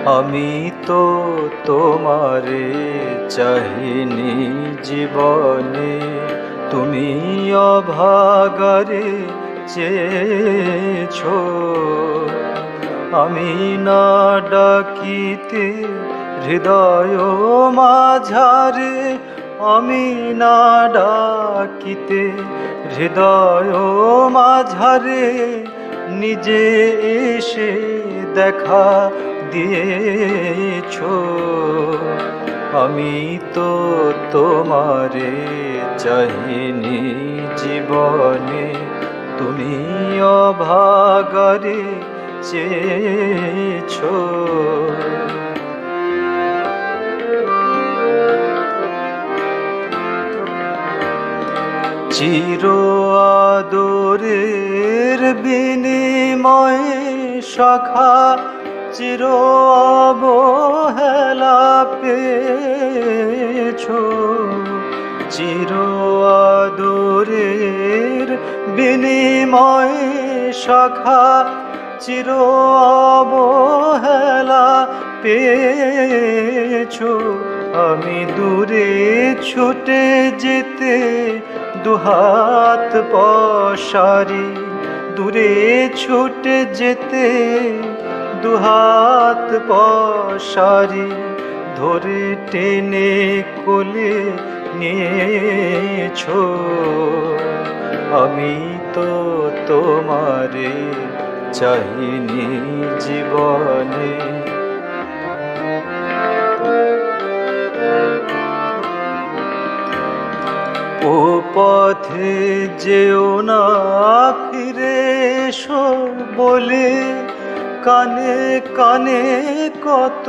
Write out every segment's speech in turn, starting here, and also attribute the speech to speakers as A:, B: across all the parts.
A: আমি তো তোমারে চাহিনি জীবনে, তুমি অভাগারে চেয়েছো। আমি না ডাকিতে হৃদয় মাঝারে, আমি না ডাকিতে হৃদয় মাঝারে নিজে এসে দেখা দিয়েছো। আমি তো তোমারে চাহিনি জীবনে, তুমি অভাগারে চেয়েছো। চির আদরের বিনিময়ে সখা চির অবহেলা পেয়েছো। চির আদরের বিনিময়ে সখা চির অবহেলা পেয়েছো। আমি দূরে ছুটে যেতে দুহাত পসারি, দূরে ছুটে যেতে দুহাত পসারি ধরে টেনে কোলে নিয়েছো। আমি তো তোমারে চাহিনি জীবনে, ও পথে যেও না ফিরে এসো বলে কানে কানে কত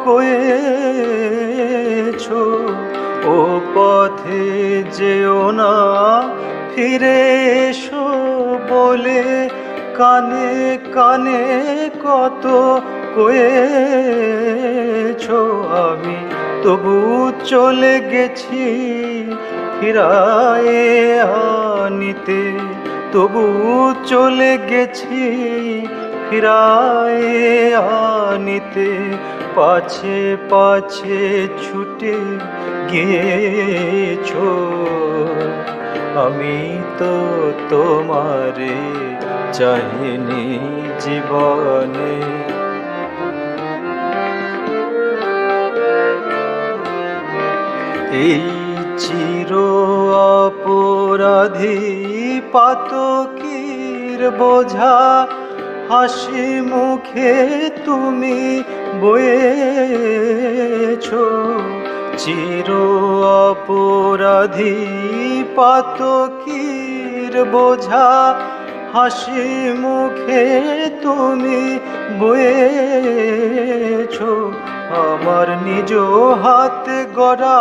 A: কয়েছো। ও পথে যেও না ফিরে এসো বলে কানে কানে কত কয়েছো। আমি তবু চলে গেছি ফিরায়ে আনিতে, তবু চলে গেছি ফিরায়ে আনিতে। পাছে পাছে ছুটে গিয়েছো। আমি তো তোমারে চাহিনি জীবনে, এই চির অপরাধী পাতকীর বোঝা হাসি মুখে তুমি বয়েছো। চির অপরাধী পাতকীর বোঝা হাসি মুখে তুমি বয়েছো। আমার নিজ হাতে গড়া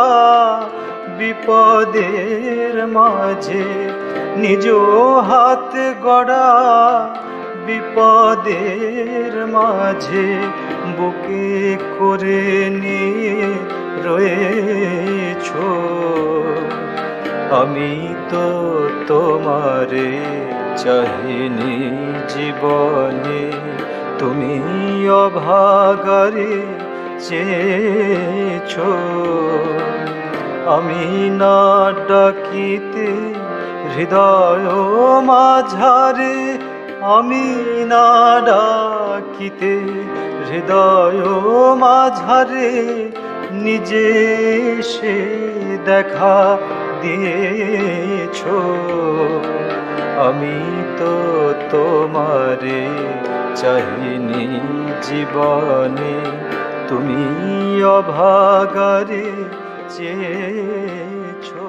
A: বিপদের মাঝে, নিজ হাতে গড়া বিপদের মাঝে বুকে করে নিয়ে রয়েছো। আমি তো তোমারে চাহিনি জীবনে, তুমি অভাগারে চেয়েছো। আমি না ডাকিতে হৃদয় মাঝারে, আমি না ডাকিতে হৃদয় মাঝারে নিজে সে দেখা দিয়েছো। আমি তো তোমারে চাহিনি জীবনে, তুমি অভাগারে চেয়েছো।